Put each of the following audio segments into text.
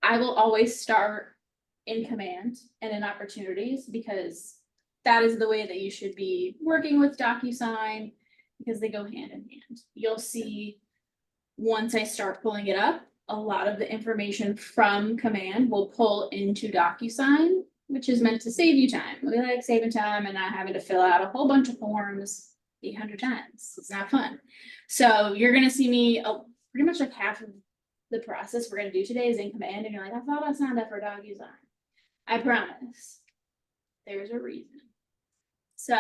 I will always start in command and in opportunities, because that is the way that you should be working with DocuSign, because they go hand in hand. You'll see once I start pulling it up, a lot of the information from command will pull into DocuSign, which is meant to save you time. We like saving time and not having to fill out a whole bunch of forms 800 times. It's not fun. So you're gonna see me pretty much like half of the process we're gonna do today is in command, and you're like, I thought I signed up for DocuSign. I promise. There's a reason. So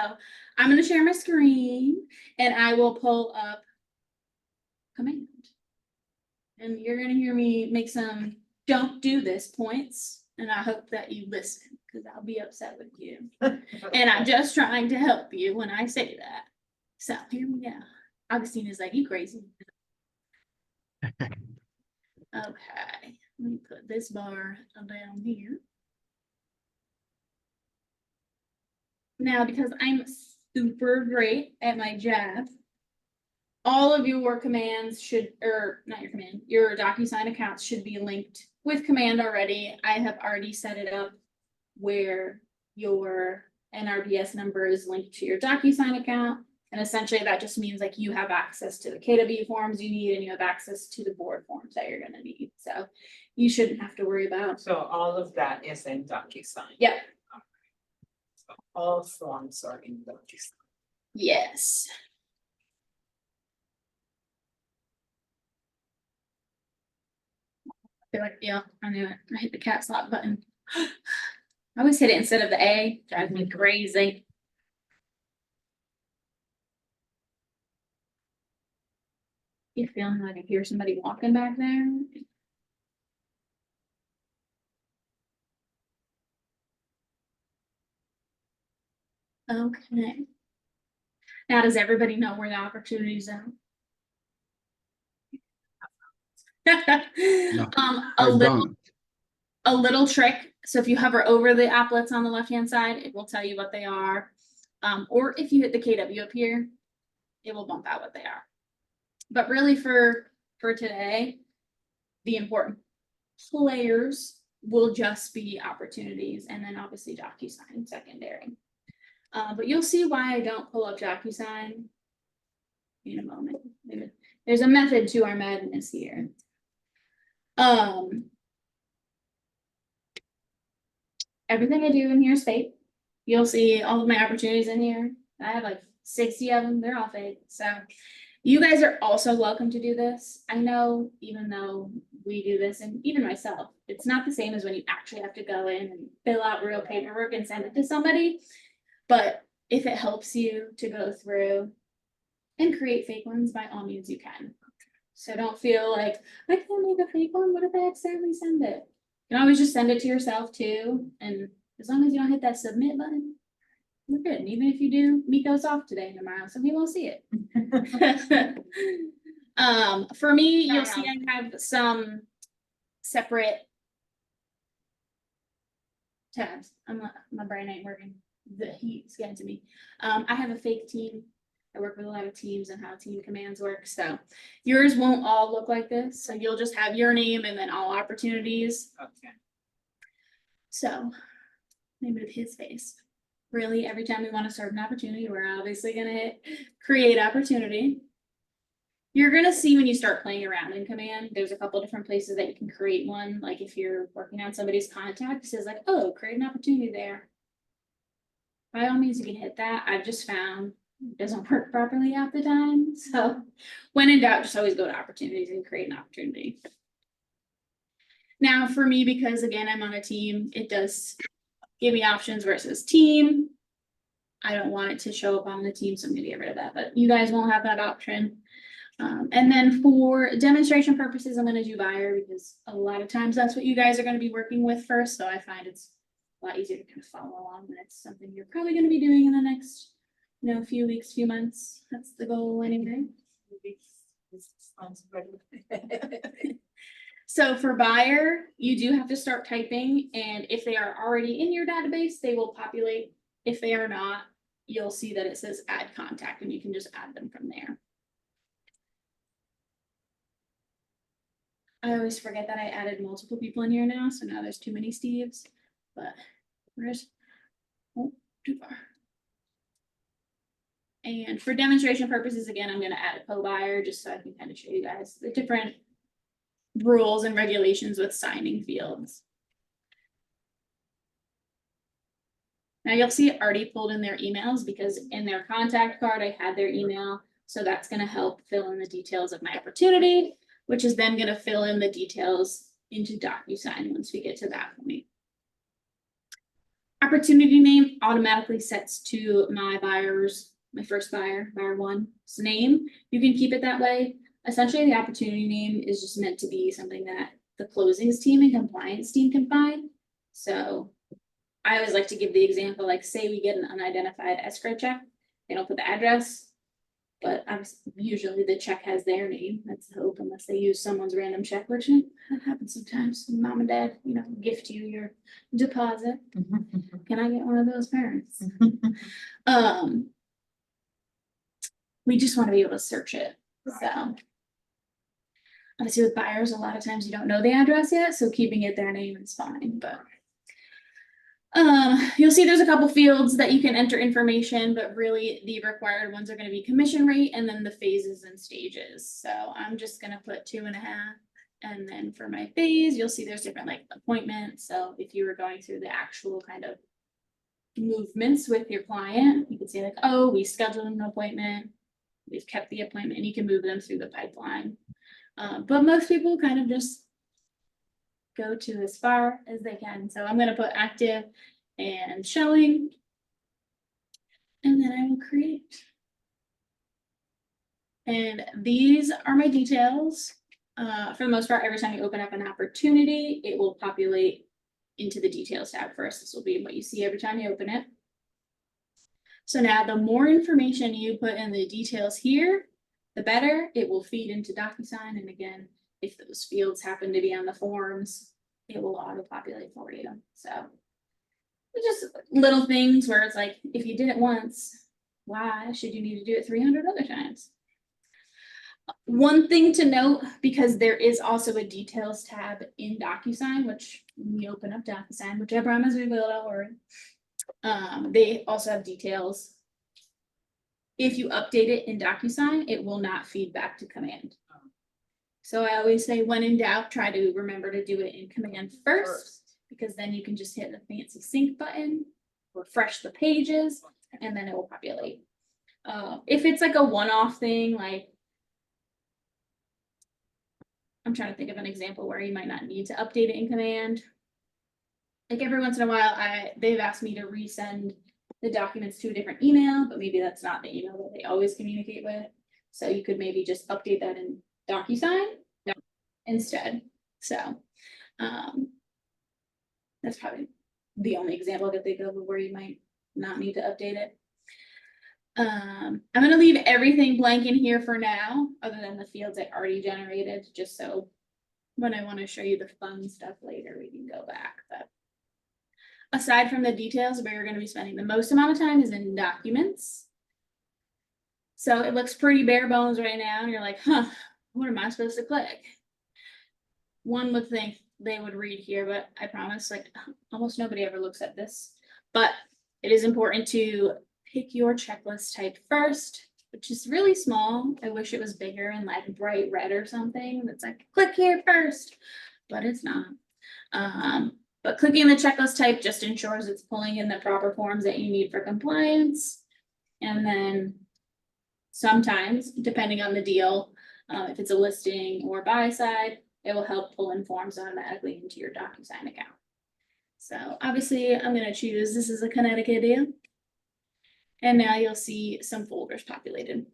I'm gonna share my screen and I will pull up command. And you're gonna hear me make some don't do this points, and I hope that you listen, because I'll be upset with you. And I'm just trying to help you when I say that. So here we go. Augustine is like, you crazy. Okay, let me put this bar down here. Now, because I'm super great at my job, all of your commands should, or not your command, your DocuSign accounts should be linked with command already. I have already set it up where your NRBS number is linked to your DocuSign account. And essentially that just means like you have access to the KW forms you need, and you have access to the board forms that you're gonna need. So you shouldn't have to worry about. So all of that is in DocuSign. Yep. So all forms are in DocuSign. Yes. I feel like, yeah, I knew it. I hit the caps lock button. I always hit it instead of the A. Drives me crazy. You feeling like I hear somebody walking back there? Okay. Now, does everybody know where the opportunities are? No, A little trick. So if you hover over the applets on the left-hand side, it will tell you what they are. Or if you hit the KW up here, it will bump out what they are. But really for today, the important players will just be opportunities, and then obviously DocuSign secondary. But you'll see why I don't pull up DocuSign in a moment. There's a method to our madness here. Everything I do in here is fake. You'll see all of my opportunities in here. I have like 60 of them. They're all fake. So you guys are also welcome to do this. I know, even though we do this, and even myself, it's not the same as when you actually have to go in and fill out real paperwork and send it to somebody. But if it helps you to go through and create fake ones, by all means you can. So don't feel like, I can't make a fake one. What if I accidentally send it? You can always just send it to yourself too. And as long as you don't hit that submit button, we're good. And even if you do, Miko's off today and tomorrow, so we won't see it. For me, you'll see I have some separate tabs. My brain ain't working. The heat's getting to me. I have a fake team. I work with a lot of teams and how team commands work. So yours won't all look like this. So you'll just have your name and then all opportunities. Okay. So maybe with his face. Really, every time we want to start an opportunity, we're obviously gonna hit create opportunity. You're gonna see when you start playing around in command, there's a couple different places that you can create one. Like if you're working on somebody's contact, it says like, oh, create an opportunity there. By all means, you can hit that. I've just found it doesn't work properly half the time. So when in doubt, just always go to opportunities and create an opportunity. Now for me, because again, I'm on a team, it does give me options versus team. I don't want it to show up on the team, so I'm gonna get rid of that, but you guys won't have that option. And then for demonstration purposes, I'm gonna do buyer, because a lot of times that's what you guys are gonna be working with first. So I find it's a lot easier to kind of follow along when it's something you're probably gonna be doing in the next, few weeks, few months. That's the goal anyway. So for buyer, you do have to start typing, and if they are already in your database, they will populate. If they are not, you'll see that it says add contact, and you can just add them from there. I always forget that I added multiple people in here now, so now there's too many Steves, but where's, oh, too far. And for demonstration purposes, again, I'm gonna add a co-buyer just so I can kind of show you guys the different rules and regulations with signing fields. Now you'll see it already pulled in their emails because in their contact card, I had their email. So that's gonna help fill in the details of my opportunity, which is then gonna fill in the details into DocuSign once we get to that point. Opportunity name automatically sets to my first buyer, buyer one's name. You can keep it that way. Essentially, the opportunity name is just meant to be something that the closings team and compliance team can find. So I always like to give the example, like say we get an unidentified escrow check, they don't put the address, but usually the check has their name. That's the hope, unless they use someone's random check, which that happens sometimes. Mom and dad, gift you your deposit. Can I get one of those parents? We just want to be able to search it. So obviously with buyers, a lot of times you don't know the address yet, so keeping it their name is fine, but you'll see there's a couple fields that you can enter information, but really the required ones are going to be commission rate and then the phases and stages. So I'm just going to put 2.5. And then for my phase, you'll see there's different like appointments. So if you were going through the actual kind of movements with your client, you could say like, oh, we scheduled an appointment, we've kept the appointment, and you can move them through the pipeline. But most people kind of just go to as far as they can. So I'm going to put active and showing, and then I will create. And these are my details. For the most part, every time you open up an opportunity, it will populate into the details tab first. This will be what you see every time you open it. So now the more information you put in the details here, the better it will feed into DocuSign. And again, if those fields happen to be on the forms, it will auto-populate for you. So just little things where it's like, if you did it once, why should you need to do it 300 other times? One thing to note, because there is also a details tab in DocuSign, which when we open up DocuSign, which I promise we will, don't worry. They also have details. If you update it in DocuSign, it will not feed back to command. So I always say when in doubt, try to remember to do it in command first, because then you can just hit the fancy sync button, refresh the pages, and then it will populate. If it's like a one-off thing, like I'm trying to think of an example where you might not need to update it in command. Like every once in a while, they've asked me to resend the documents to a different email, but maybe that's not the email that they always communicate with. So you could maybe just update that in DocuSign instead. So that's probably the only example I could think of where you might not need to update it. I'm going to leave everything blank in here for now, other than the fields I already generated, just so when I want to show you the fun stuff later, we can go back. But aside from the details, where you're going to be spending the most amount of time is in documents. So it looks pretty bare bones right now, and you're like, huh, what am I supposed to click? One would think they would read here, but I promise, like, almost nobody ever looks at this. But it is important to pick your checklist type first, which is really small. I wish it was bigger and like bright red or something. That's like, click here first, but it's not. But clicking the checklist type just ensures it's pulling in the proper forms that you need for compliance. And then sometimes, depending on the deal, if it's a listing or buy side, it will help pull in forms automatically into your DocuSign account. So obviously I'm going to choose, this is a Connecticut deal. And now you'll see some folders populated.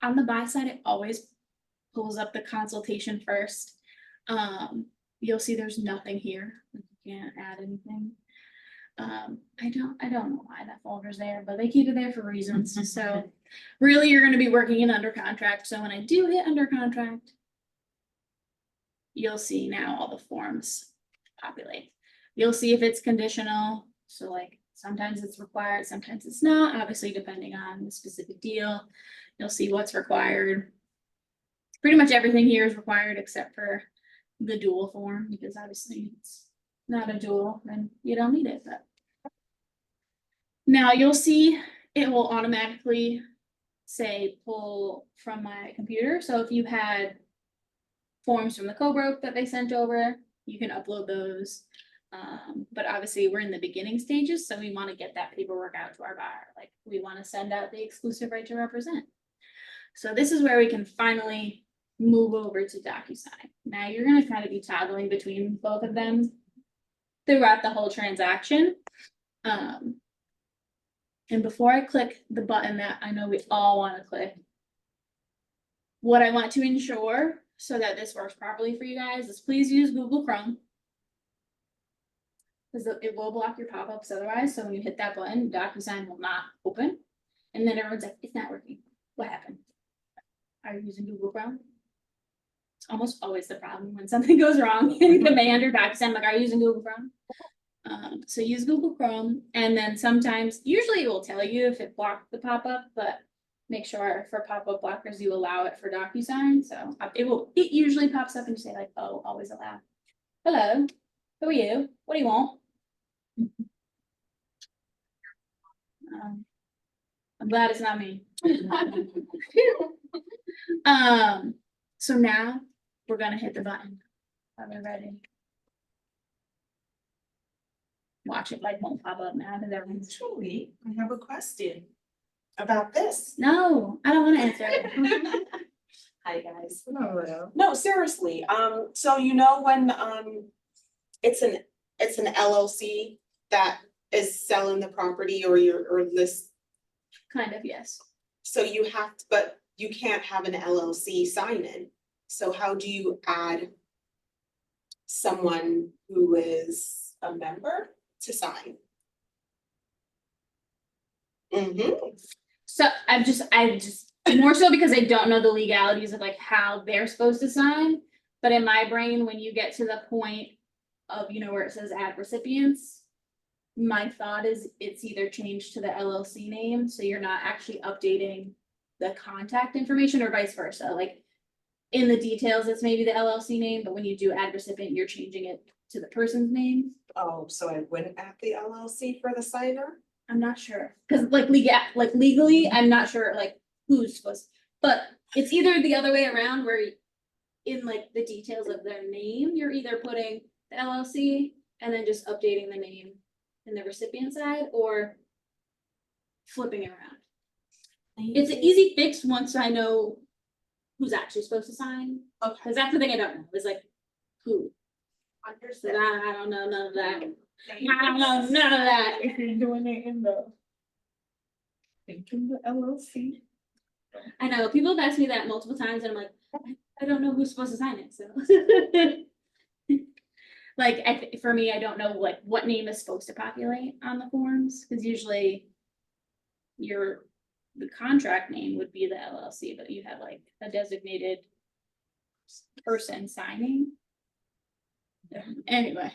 On the buy side, it always pulls up the consultation first. You'll see there's nothing here. You can't add anything. I don't know why that folder's there, but they keep it there for reasons. So really you're going to be working in under contract. So when I do hit under contract, you'll see now all the forms populate. You'll see if it's conditional. So like sometimes it's required, sometimes it's not, obviously depending on the specific deal. You'll see what's required. Pretty much everything here is required except for the dual form, because obviously it's not a dual, then you don't need it, but. Now you'll see it will automatically say pull from my computer, so if you had forms from the co-broke that they sent over, you can upload those. But obviously we're in the beginning stages, so we want to get that paperwork out to our buyer, like we want to send out the exclusive right to represent. So this is where we can finally move over to DocuSign. Now you're gonna kind of be toggling between both of them throughout the whole transaction. And before I click the button that I know we all want to click, what I want to ensure so that this works properly for you guys is please use Google Chrome. Because it will block your pop-ups otherwise, so when you hit that button, DocuSign will not open. And then everyone's like, it's not working. What happened? Are you using Google Chrome? It's almost always the problem when something goes wrong in Command or DocuSign, like, are you using Google Chrome? So use Google Chrome, and then sometimes, usually it will tell you if it blocked the pop-up, but make sure for pop-up blockers, you allow it for DocuSign, so it usually pops up and you say like, oh, always allow. Hello, who are you? What do you want? I'm glad it's not me. So now we're gonna hit the button. Are we ready? Watch it like won't pop up now because everyone's. Truly, I have a question about this. No, I don't want to answer it. Hi, guys. Hello. No, seriously, so you know when, it's an LLC that is selling the property or this, Kind of, yes. so you have to, but you can't have an LLC sign in. So how do you add someone who is a member to sign? So I just more so because I don't know the legalities of like how they're supposed to sign. But in my brain, when you get to the point of, you know, where it says add recipients, my thought is it's either changed to the LLC name, so you're not actually updating the contact information, or vice versa. Like in the details, it's maybe the LLC name, but when you do add recipient, you're changing it to the person's name. Oh, so I wouldn't add the LLC for the signer? I'm not sure, cause like legally, I'm not sure like who's supposed, but it's either the other way around where. In like the details of their name, you're either putting the LLC and then just updating the name in the recipient side, or flipping it around. It's an easy fix once I know who's actually supposed to sign, Okay. cause that's the thing I don't know, is like who. So Understood. I don't know none of that. I don't know none of that. If you're doing it in the. Thinking the LLC. I know, people have asked me that multiple times and I'm like, I don't know who's supposed to sign it, so. Like, for me, I don't know like what name is supposed to populate on the forms, cause usually. The contract name would be the LLC, but you have like a designated person signing. Anyway.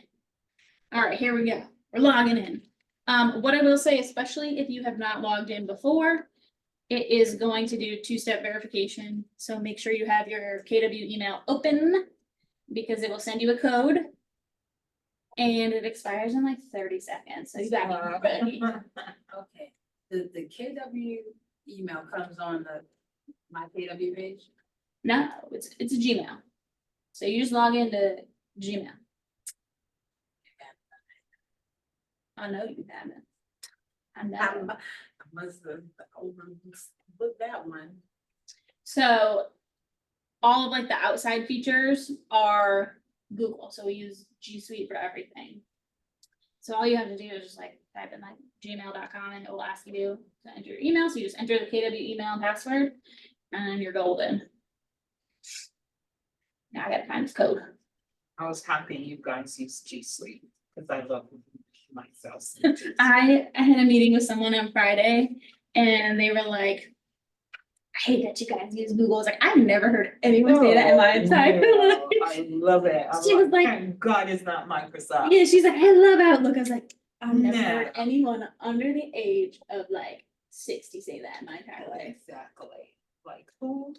All right, here we go. We're logging in. What I will say, especially if you have not logged in before, it is going to do two-step verification. So make sure you have your KW email open because it will send you a code. And it expires in like 30 seconds. So you gotta be ready. Okay, the KW email comes on my KW page. No, it's a Gmail. So you just log into Gmail. I know you haven't. I know. I must have overlooked that one. So all of like the outside features are Google. So we use G Suite for everything. So all you have to do is just like type in like gmail.com and it will ask you to enter your email. So you just enter the KW email and password and you're golden. Now I gotta find this code. I was happy you guys use G Suite, because I love myself. I had a meeting with someone on Friday and they were like, I hate that you guys use Google. I was like, I've never heard anyone say that in my entire life. I love it. She was like, thank God it's not Microsoft. Yeah, she's like, I love Outlook. I was like, I've never heard No. anyone under the age of like 60 say that in my entire life. Exactly. Like, who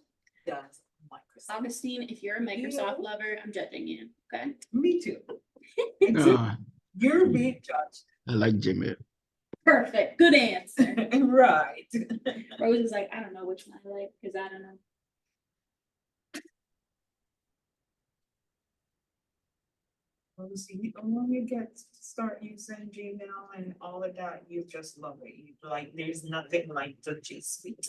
does Microsoft? Augustine, if you're a Microsoft lover, I'm judging you, okay? Me too. No, You're being judged. I like Gmail. Perfect, good answer. Right. Rose is like, I don't know which one I like, cause I don't know. See, when you start using Gmail and all of that, you just love it. You like, there's nothing like the G Suite.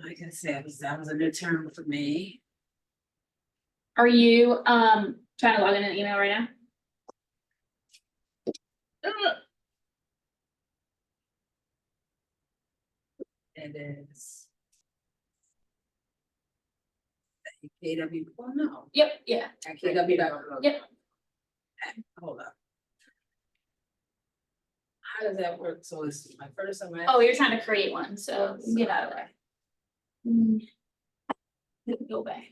Like I said, that was a new term for me. Are you, trying to log in an email right now? It is. KW, well, no, Yep, yeah, at KW. Yep. Hold up. How does that work? So it's my first and my. oh, you're trying to create one, so get out of there. Go back.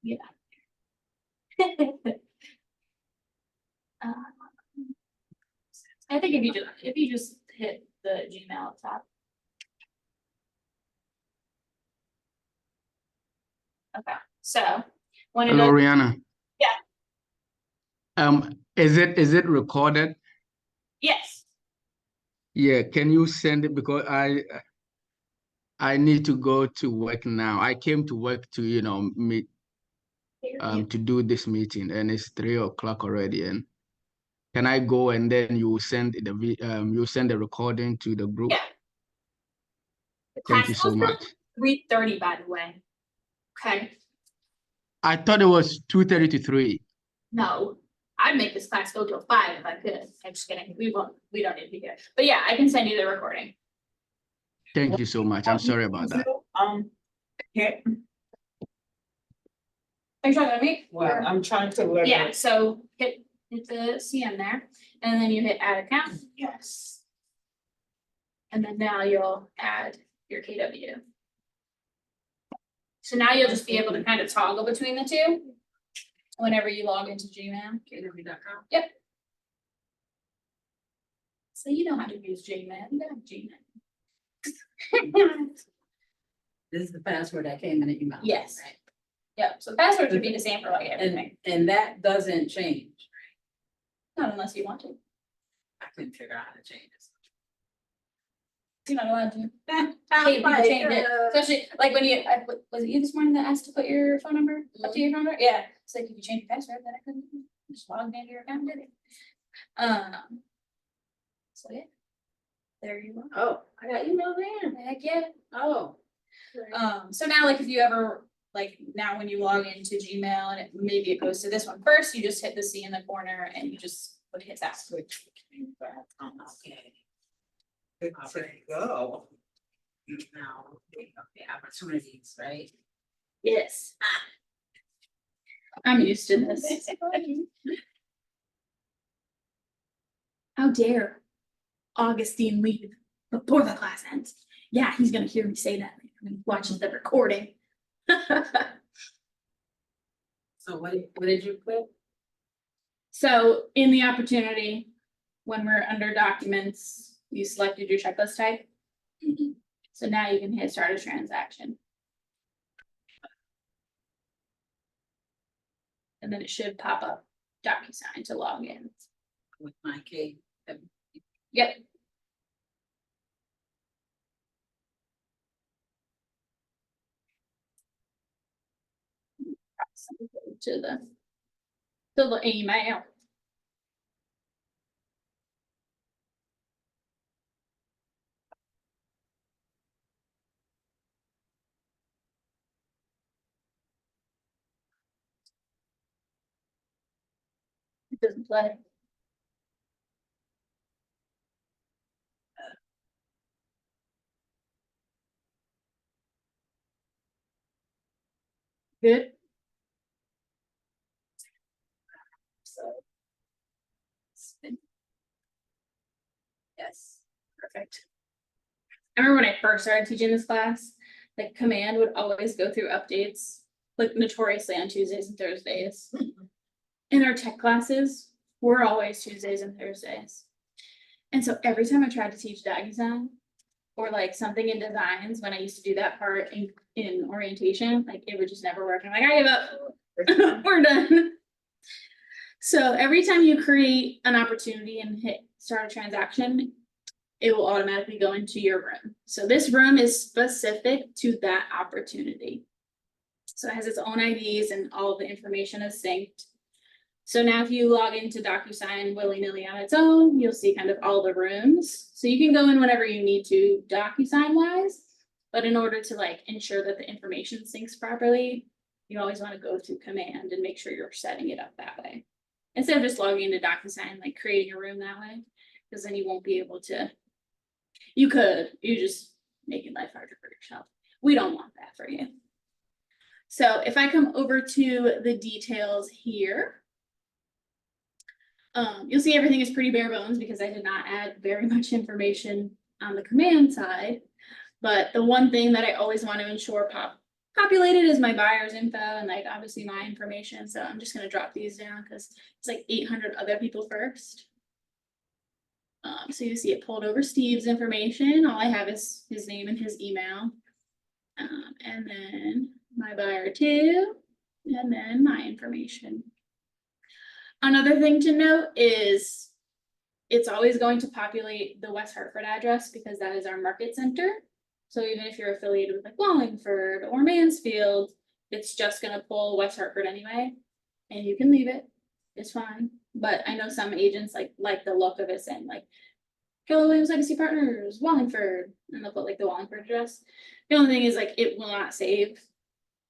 Get out of there. I think if you just hit the Gmail up top. Okay, so when it Hello, goes, Rhianna. Yeah. Is it recorded? yes, Yeah, can you send it because I need to go to work now. I came to work to, meet to do this meeting, and it's 3 o'clock already. And can I go and then you send you send the recording to the group? Yeah. The Thank class you so goes till much. 3:30, by the way. Okay, I thought it was 2:30 to 3. no, I'd make this class go till 5 if I could. I'm just kidding. We don't need to be here. But yeah, I can send you the recording. Thank you so much. I'm sorry about that. Yeah, Are you talking to me? well, Or- I'm trying to learn. Yeah, so hit the CM there, and then you hit add account, Yes. and then now you'll add your KW. So now you'll just be able to kind of toggle between the two whenever you log into Gmail. KW.com. So you know how to use Gmail, you got Gmail. This is the password that came in the email. Yes. right? Yep, so passwords would be the same for like everything, And that doesn't change. not unless you want to. I couldn't figure out how to change this. You're not allowed to. Hey, you can change it, especially like when you, was it you this morning that asked to put your phone number up to your phone number? Yeah, it's like if you change your password, then I couldn't, just logged into your account and did it. So yeah. There you go. Oh, I got email there. Heck yeah. Oh. So now like if you ever, like now when you log into Gmail and maybe it goes to this one first, you just hit the C in the corner and you just would hit that. Switch. Okay. Good to go. Now, okay, opportunities, right? Yes. I'm used to this. How dare Augustine leave before the class ends? Yeah, he's gonna hear me say that when he watches the recording. So what did you put? So in the opportunity, when we're under documents, you selected your checklist type. So now you can hit start a transaction. And then it should pop up DocuSign to log in. With my K. Yep. To the email. It doesn't play. Good. So. Yes, perfect. I remember when I first started teaching this class, the command would always go through updates, like notoriously on Tuesdays and Thursdays. In our tech classes, we're always Tuesdays and Thursdays. And so every time I tried to teach DocuSign, or like something in designs, when I used to do that part in orientation, like it would just never work. I'm like, I give up, we're done. So every time you create an opportunity and hit start a transaction, it will automatically go into your room. So this room is specific to that opportunity. So it has its own IDs and all of the information is synced. So now if you log into DocuSign willy-nilly on its own, you'll see kind of all the rooms. So you can go in whenever you need to DocuSign wise, but in order to like ensure that the information syncs properly, you always want to go through command and make sure you're setting it up that way. Instead of just logging into DocuSign, like creating a room that way, because then you won't be able to, you're just making life harder for yourself. We don't want that for you. So if I come over to the details here, you'll see everything is pretty bare bones because I did not add very much information on the command side. But the one thing that I always want to ensure populated is my buyer's info and like obviously my information. So I'm just going to drop these down because it's like 800 other people first. So you see it pulled over Steve's information. All I have is his name and his email. And then my buyer too, and then my information. Another thing to note is it's always going to populate the West Hartford address because that is our market center. So even if you're affiliated with like Wallingford or Mansfield, it's just going to pull West Hartford anyway, and you can leave it. It's fine. But I know some agents like the look of it saying like Keller Williams Legacy Partners, Wallingford, and they'll put like the Wallingford address. The only thing is like it will not save.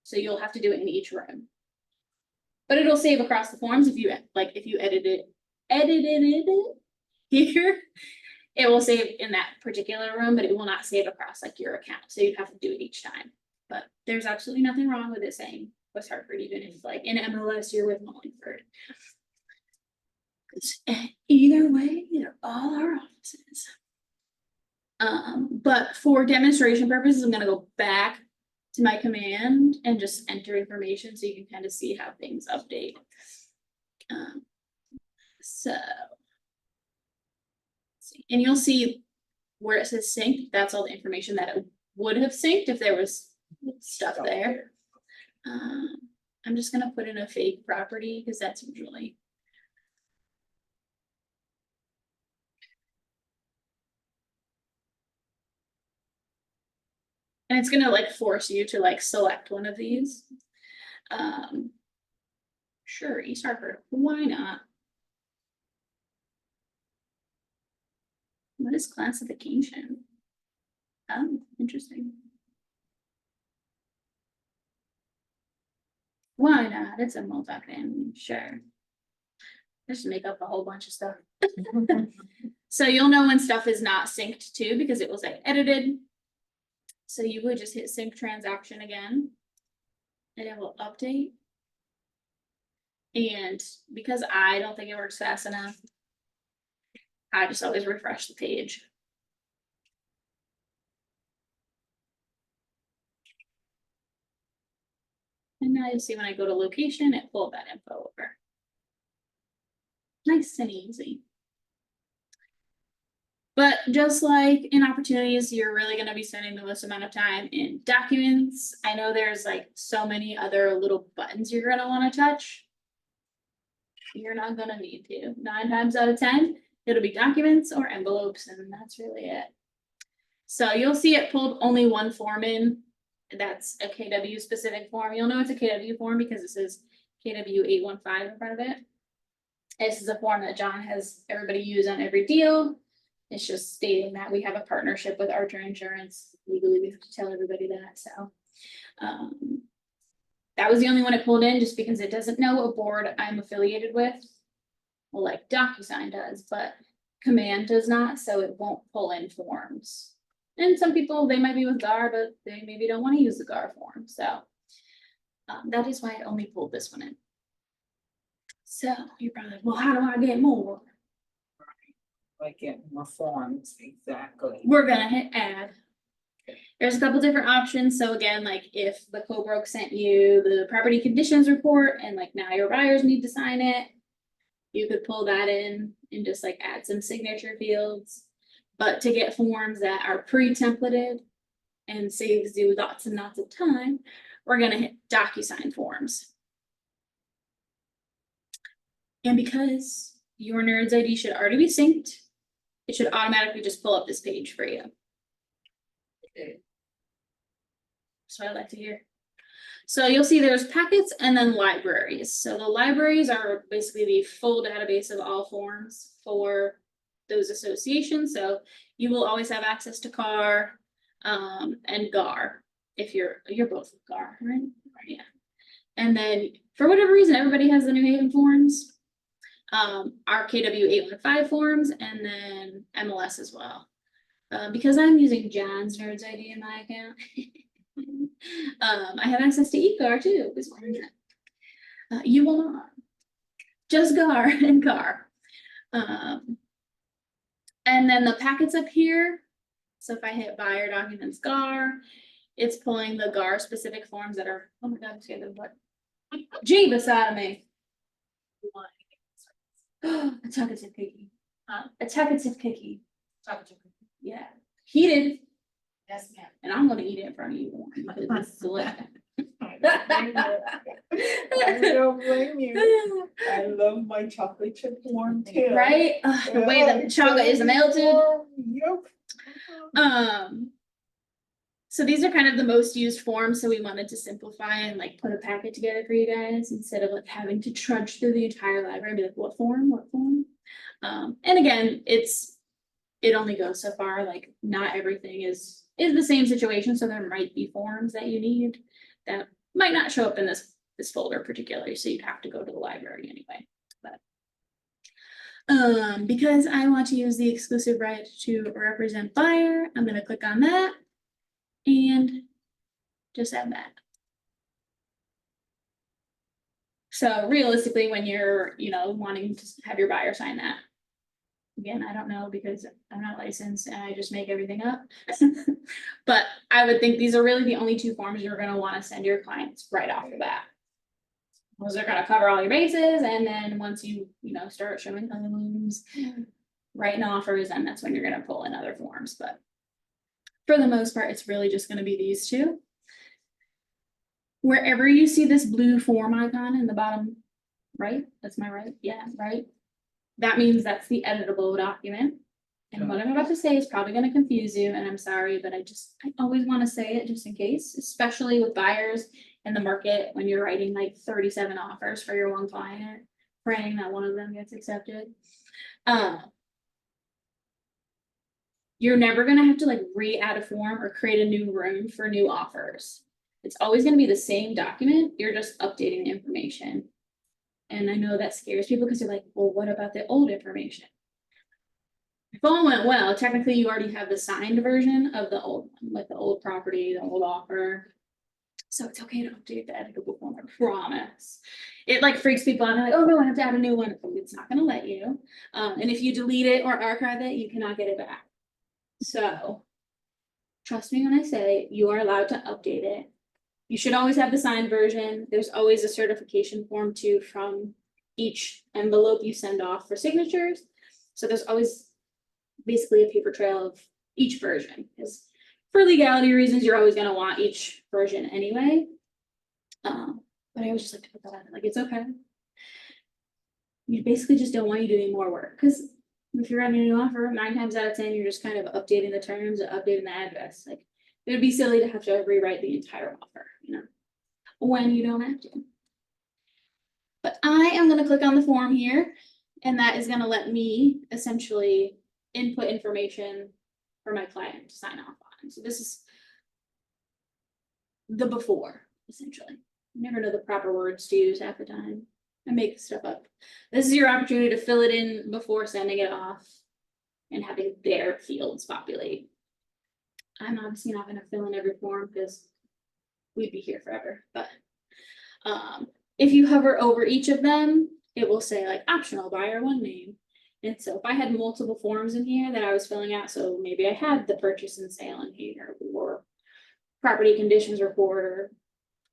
So you'll have to do it in each room. But it'll save across the forms if you edited it here. It will save in that particular room, but it will not save across like your account. So you have to do it each time. But there's absolutely nothing wrong with it saying West Hartford, even if like in MLS you're with Wallingford. Either way, they're all our offices. But for demonstration purposes, I'm gonna go back to my command and just enter information so you can kind of see how things update. And you'll see where it says sync, that's all the information that it would have synced if there was stuff there. I'm just gonna put in a fake property because that's usually. And it's gonna like force you to like select one of these. Sure, East Hartford, why not? What is classification? Oh, interesting. Why not? It's a multi-family, sure. Just make up a whole bunch of stuff. So you'll know when stuff is not synced too, because it was like edited. So you would just hit sync transaction again, and it will update. And because I don't think it works fast enough, I just always refresh the page. And now you'll see when I go to location, it pulled that info over. Nice and easy. But just like in opportunities, you're really going to be spending the most amount of time in documents. I know there's like so many other little buttons you're going to want to touch. You're not going to need to. 9 times out of 10, it'll be documents or envelopes, and that's really it. So you'll see it pulled only one form in. That's a KW specific form. You'll know it's a KW form because it says KW 815 in front of it. This is a form that John has everybody use on every deal. It's just stating that we have a partnership with Archer Insurance. Legally, we have to tell everybody that. So that was the only one it pulled in just because it doesn't know what board I'm affiliated with. Well, like DocuSign does, but Command does not, so it won't pull in forms. And some people, they might be with GAR, but they maybe don't want to use the GAR form. So that is why I only pulled this one in. So you're probably like, well, how do I get more? Like get more forms, exactly. We're gonna hit add. There's a couple different options. So again, like if the co-broke sent you the property conditions report and like now your buyers need to sign it, you could pull that in and just like add some signature fields. But to get forms that are pre-templated and saves you lots and lots of time, we're gonna hit DocuSign forms. And because your Nerds ID should already be synced, it should automatically just pull up this page for you. Okay. So I like to hear. So you'll see there's packets and then libraries. So the libraries are basically the full database of all forms for those associations. So you will always have access to CAR and GAR if you're both GAR, right? Yeah. And then for whatever reason, everybody has the New Haven forms, our KW 815 forms, and then MLS as well. Because I'm using John's Nerds ID in my account. I have access to eCar too. You will not. Just GAR and CAR. And then the packets up here. So if I hit buyer documents GAR, it's pulling the GAR specific forms that are, oh my God, I'm scared of what? Jeebus out of me. A talkative cookie. A talkative cookie. Yeah. Heated. Yes, ma'am. And I'm gonna eat it in front of you because it's delicious. I don't blame you. I love my chocolate chip warm too. Right? The way the chocolate is melted. Yep. So these are kind of the most used forms, so we wanted to simplify and like put a packet together for you guys instead of like having to trudge through the entire library and be like, what form, what form? And again, it only goes so far, like not everything is the same situation, so there might be forms that you need that might not show up in this folder particularly, so you'd have to go to the library anyway. But because I want to use the exclusive right to represent buyer, I'm gonna click on that and just add that. So realistically, when you're, wanting to have your buyer sign that, again, I don't know because I'm not licensed and I just make everything up. But I would think these are really the only two forms you're gonna wanna send your clients right off the bat. Those are gonna cover all your bases, and then once you, start showing homes, writing offers, and that's when you're gonna pull in other forms, but for the most part, it's really just gonna be these two. Wherever you see this blue form icon in the bottom right, that's my right, yeah, right. That means that's the editable document. And what I'm about to say is probably gonna confuse you, and I'm sorry, but I always wanna say it just in case, especially with buyers in the market when you're writing like 37 offers for your one client, praying that one of them gets accepted. You're never gonna have to like re-add a form or create a new room for new offers. It's always gonna be the same document, you're just updating the information. And I know that scares people because they're like, well, what about the old information? If all went well, technically you already have the signed version of the old one, like the old property, the old offer. So it's okay to update the editable form, I promise. It like freaks people out, they're like, oh no, I have to add a new one. It's not gonna let you. And if you delete it or archive it, you cannot get it back. So trust me when I say you are allowed to update it. You should always have the signed version. There's always a certification form too from each envelope you send off for signatures. So there's always basically a paper trail of each version, because for legality reasons, you're always gonna want each version anyway. But I always just like to put that on, like, it's okay. You basically just don't want you doing more work, because if you're writing a new offer, 9 times out of 10, you're just kind of updating the terms, updating the address. Like, it would be silly to have to rewrite the entire offer, when you don't have to. But I am gonna click on the form here, and that is gonna let me essentially input information for my client to sign off on. So this is the before, essentially. You never know the proper words to use half the time. I make stuff up. This is your opportunity to fill it in before sending it off and having their fields populate. I'm obviously not gonna fill in every form because we'd be here forever, but if you hover over each of them, it will say like optional buyer one name. And so if I had multiple forms in here that I was filling out, so maybe I had the purchase and sale in here or property conditions report or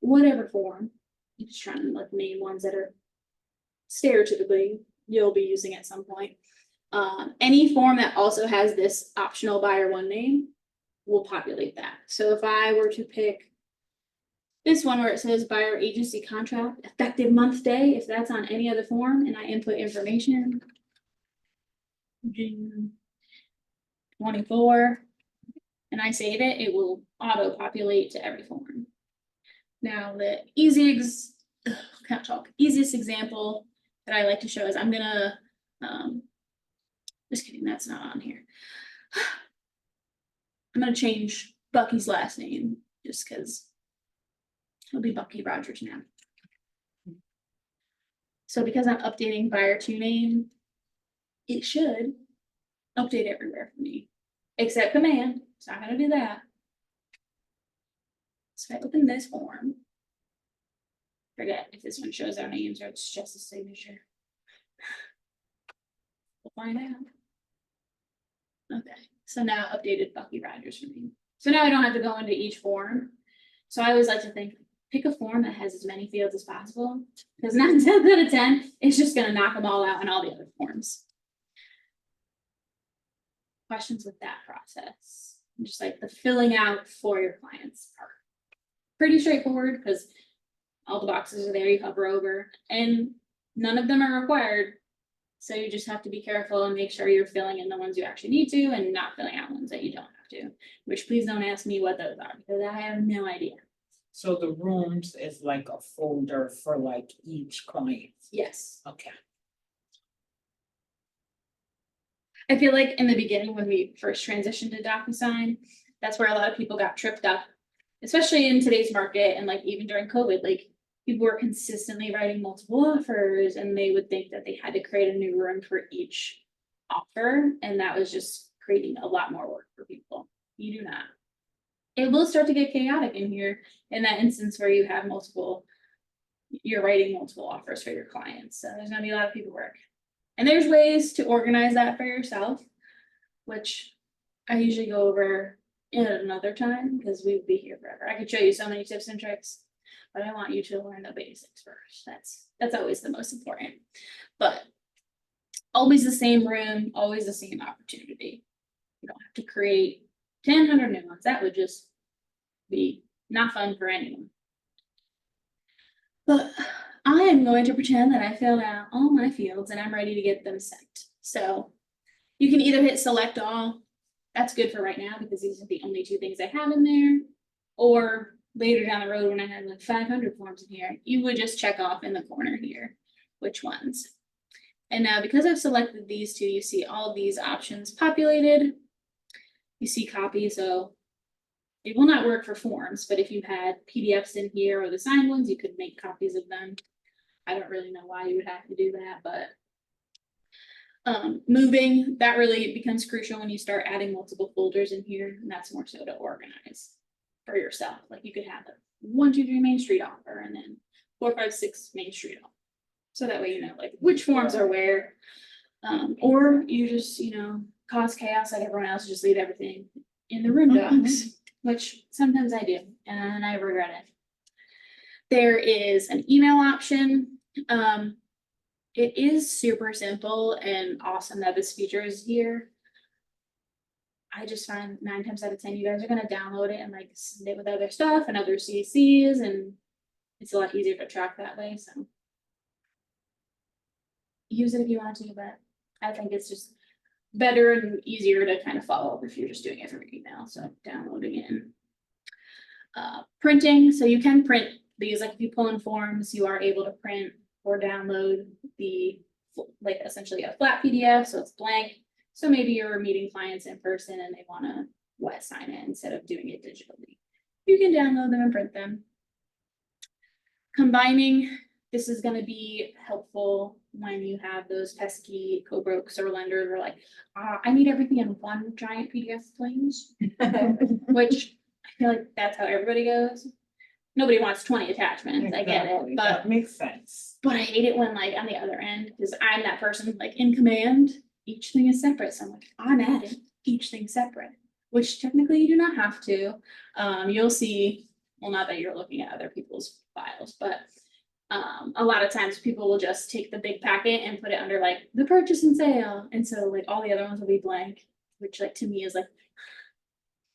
whatever form, I'm just trying to like name ones that are stereotypically you'll be using at some point. Any form that also has this optional buyer one name will populate that. So if I were to pick this one where it says buyer agency contract effective month day, if that's on any other form and I input information, June 24, and I save it, it will auto populate to every form. Now the easiest example that I like to show is I'm gonna, just kidding, that's not on here. I'm gonna change Bucky's last name just because it'll be Bucky Rogers now. So because I'm updating buyer two name, it should update everywhere for me, except command. It's not gonna do that. So if I open this form, forget if this one shows our names or it's just a signature. We'll find out. Okay, so now updated Bucky Rogers for me. So now I don't have to go into each form. So I always like to think, pick a form that has as many fields as possible, because 9 times out of 10, it's just gonna knock them all out in all the other forms. Questions with that process? Just like the filling out for your clients part. Pretty straightforward because all the boxes are there, you hover over, and none of them are required. So you just have to be careful and make sure you're filling in the ones you actually need to and not filling out ones that you don't have to. Which please don't ask me what those are because I have no idea. So the rooms is like a folder for like each client. Yes. Okay. I feel like in the beginning when we first transitioned to DocuSign, that's where a lot of people got tripped up, especially in today's market and like even during COVID, like people were consistently writing multiple offers and they would think that they had to create a new room for each offer. And that was just creating a lot more work for people. You do not. It will start to get chaotic in here in that instance where you have you're writing multiple offers for your clients. So there's gonna be a lot of paperwork. And there's ways to organize that for yourself, which I usually go over in another time because we would be here forever. I could show you so many tips and tricks, but I want you to learn the basics first. That's always the most important. But always the same room, always the same opportunity. You don't have to create 100 new ones. That would just be not fun for anyone. But I am going to pretend that I filled out all my fields and I'm ready to get them sent. So you can either hit select all. That's good for right now because these are the only 2 things I have in there. Or later down the road when I have like 500 forms in here, you would just check off in the corner here which ones. And now because I've selected these 2, you see all of these options populated. You see copy, so it will not work for forms, but if you had PDFs in here or the signed ones, you could make copies of them. I don't really know why you would have to do that, but moving, that really becomes crucial when you start adding multiple folders in here, and that's more so to organize for yourself. Like you could have a 1, 2, 3 Main Street offer and then 4, 5, 6 Main Street offer. So that way you know like which forms are where, or you just, cause chaos like everyone else, just leave everything in the room docs, which sometimes I do, and I regret it. There is an email option. It is super simple and awesome that this feature is here. I just find 9 times out of 10, you guys are gonna download it and like send it with other stuff and other CCs, and it's a lot easier to track that way, so. Use it if you want to, but I think it's just better and easier to kind of follow up if you're just doing it from your email, so downloading it. Printing, so you can print these, like if you pull in forms, you are able to print or download the, like essentially a flat PDF, so it's blank. So maybe you're meeting clients in person and they want to wet sign it instead of doing it digitally. You can download them and print them. Combining, this is going to be helpful when you have those pesky co-brokes or lenders who are like, I need everything in one giant PDF, please. Which I feel like that's how everybody goes. Nobody wants 20 attachments. I get it, but that makes sense. But I hate it when like on the other end, because I'm that person like in command, each thing is separate. So I'm like, I'm adding each thing separate, which technically you do not have to. You'll see, well, not that you're looking at other people's files, but A lot of times people will just take the big packet and put it under like the purchase and sale, and so like all the other ones will be blank, which like to me is like,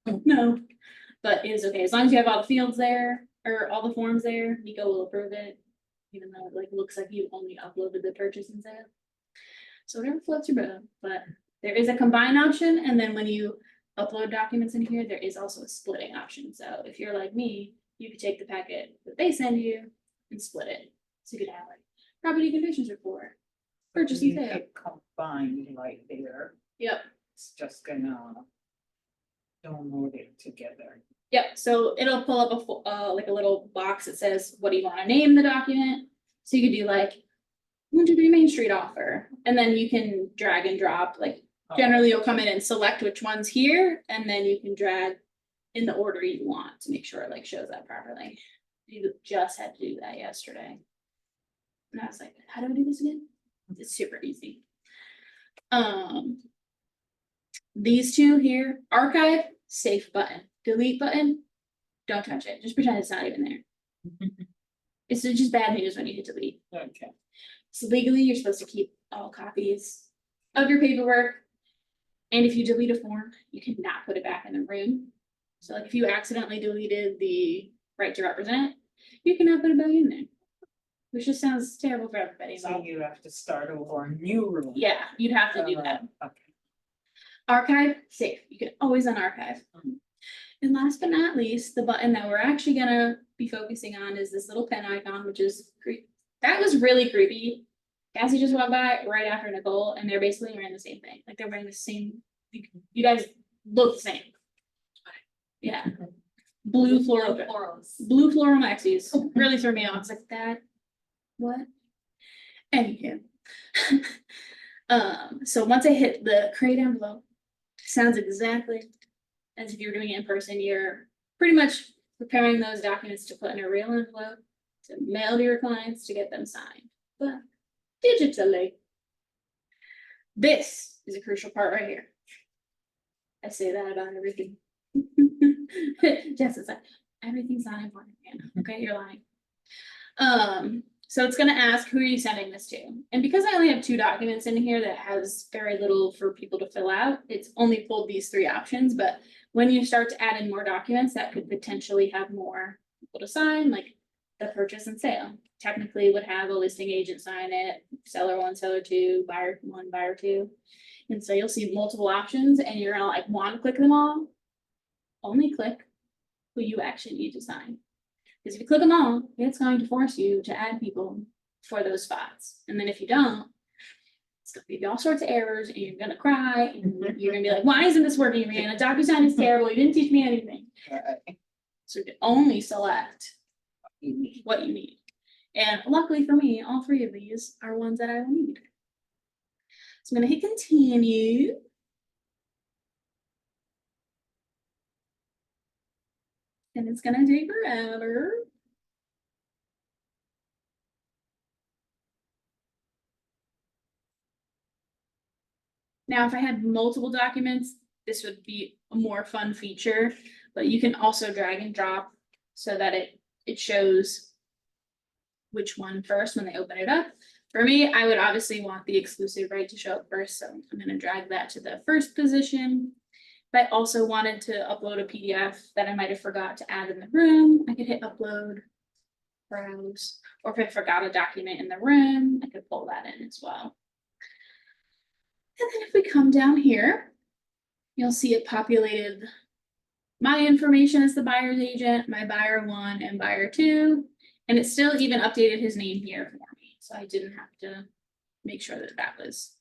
oh, no, but it is okay, as long as you have all the fields there, or all the forms there, Nico will approve it, even though it like looks like you only uploaded the purchase and sale. So whatever floats your boat, but there is a combine option, and then when you upload documents in here, there is also a splitting option, so if you're like me, you could take the packet that they send you and split it, so you could have like property conditions report, purchase and You sale. could combine right there, Yep, it's just gonna download it together. yep, so it'll pull up like a little box that says, what do you wanna name the document? So you could do like 123 Main Street offer, and then you can drag and drop, like generally you'll come in and select which one's here, and then you can drag in the order you want to make sure it like shows up properly. You just had to do that yesterday. And I was like, how do I do this again? It's super easy. These two here, archive, save button, delete button, don't touch it, just pretend it's not even there. It's just bad news when you hit delete. Okay. So legally, you're supposed to keep all copies of your paperwork. And if you delete a form, you cannot put it back in the room. So like if you accidentally deleted the right to represent, you cannot put it back in there. Which just sounds terrible for everybody So involved. you have to start over a new room. Yeah, you'd have to do that. Okay. Archive, save, you can always unarchive. Mhm. And last but not least, the button that we're actually gonna be focusing on is this little pen icon, which is that was really creepy. Cassie just walked by right after Nicole, and they're basically wearing the same thing, like they're wearing the same, you guys look the same. Yeah, blue floral, blue floral maxis, really threw me off, it's like that, what? Anywho. So once I hit the create envelope, sounds exactly as if you were doing it in person. You're pretty much preparing those documents to put in a real envelope to mail to your clients to get them signed, but digitally. This is a crucial part right here. I say that about everything. Jess is like, everything's not important, Hannah. Okay, you're lying. So it's gonna ask, who are you sending this to? And because I only have 2 documents in here that has very little for people to fill out, it's only pulled these 3 options, but when you start to add in more documents, that could potentially have more people to sign, like the purchase and sale. Technically would have a listing agent sign it, seller 1, seller 2, buyer 1, buyer 2. And so you'll see multiple options, and you're gonna like want to click them all. Only click who you actually need to sign. Because if you click them all, it's going to force you to add people for those spots. And then if you don't, it's gonna give you all sorts of errors, and you're gonna cry, and you're gonna be like, why isn't this working, Rhianna? DocuSign is terrible, you didn't teach me anything. Alright. So you can only select what you need. And luckily for me, all 3 of these are ones that I will need. So I'm gonna hit continue. And it's gonna take forever. Now, if I had multiple documents, this would be a more fun feature, but you can also drag and drop so that it shows which one first when they open it up. For me, I would obviously want the exclusive right to show up first, so I'm gonna drag that to the first position. If I also wanted to upload a PDF that I might have forgot to add in the room, I could hit upload, browse, or if I forgot a document in the room, I could pull that in as well. And then if we come down here, you'll see it populated my information as the buyer's agent, my buyer 1 and buyer 2, and it still even updated his name here for me. So I didn't have to make sure that that was.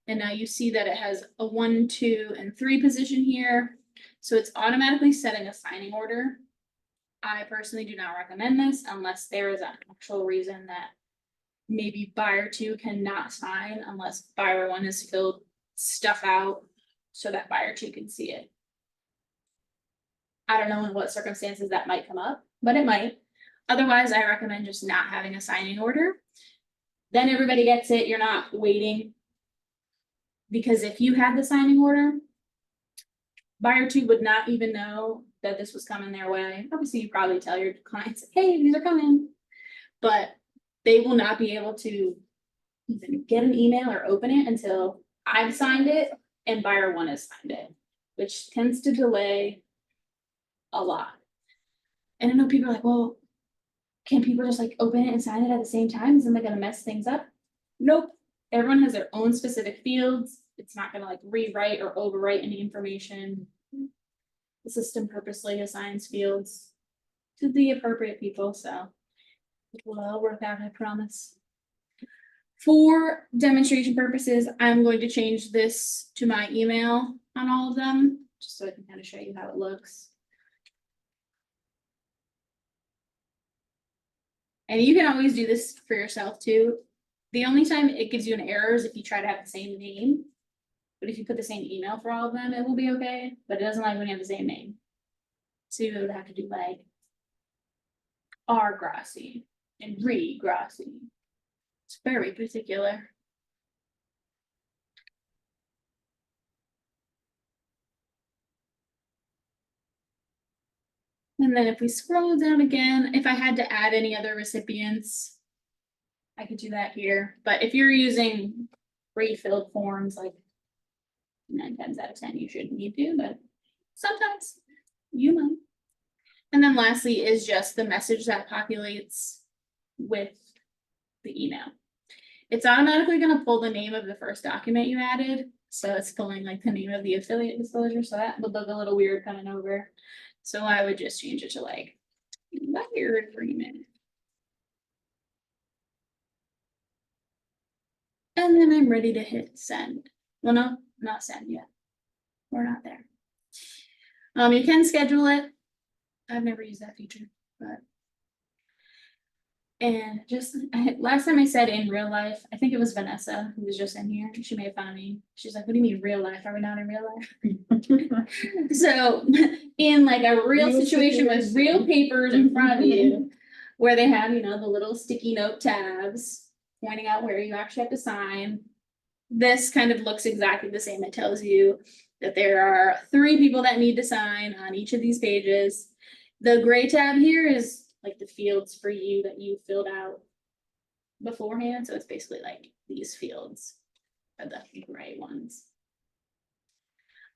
And now you see that it has a 1, 2, and 3 position here. So it's automatically setting a signing order. I personally do not recommend this unless there is an actual reason that maybe buyer 2 cannot sign unless buyer 1 has filled stuff out so that buyer 2 can see it. I don't know in what circumstances that might come up, but it might. Otherwise, I recommend just not having a signing order. Then everybody gets it, you're not waiting. Because if you had the signing order, buyer 2 would not even know that this was coming their way. Obviously, you probably tell your clients, hey, these are coming. but they will not be able to even get an email or open it until I've signed it and buyer one has signed it, which tends to delay a lot. And I know people are like, well, can people just like open it and sign it at the same time? Isn't that gonna mess things up? Nope. Everyone has their own specific fields. It's not gonna like rewrite or overwrite any information. The system purposely assigns fields to the appropriate people, so it will all work out, I promise. For demonstration purposes, I'm going to change this to my email on all of them, just so I can kind of show you how it looks. And you can always do this for yourself too. The only time it gives you an error is if you try to have the same name. But if you put the same email for all of them, it will be okay, but it doesn't like when you have the same name. So you would have to do like R Grossi and Grossi. It's very particular. And then if we scroll down again, if I had to add any other recipients, I could do that here. But if you're using pre-filled forms, like 9 times out of 10, you shouldn't need to, but sometimes you might. And then lastly is just the message that populates with the email. It's automatically going to pull the name of the first document you added. So it's pulling like the name of the affiliate disclosure. So that would look a little weird coming over. So I would just change it to like buyer agreement. And then I'm ready to hit send. Well, no, not send yet. We're not there. You can schedule it. I've never used that feature, but. And just last time I said in real life, I think it was Vanessa who was just in here. She may have found me. She's like, what do you mean real life? Are we not in real life? So in like a real situation with real papers in front of you, where they have, you know, the little sticky note tabs pointing out where you actually have to sign. This kind of looks exactly the same. It tells you that there are 3 people that need to sign on each of these pages. The gray tab here is like the fields for you that you filled out beforehand. So it's basically like these fields are the gray ones.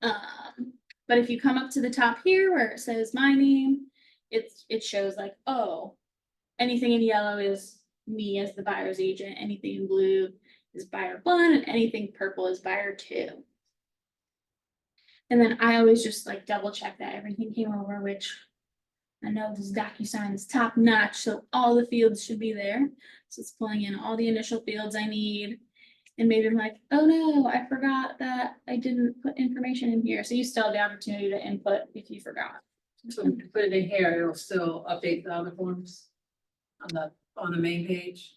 But if you come up to the top here where it says my name, it shows like, oh, anything in yellow is me as the buyer's agent, anything in blue is buyer 1, and anything purple is buyer 2. And then I always just like double check that everything came over, which I know this DocuSign is top notch, so all the fields should be there. So it's pulling in all the initial fields I need. And maybe I'm like, oh no, I forgot that I didn't put information in here. So you still have the opportunity to input if you forgot. So if you put it in here, it'll still update the other forms on the main page?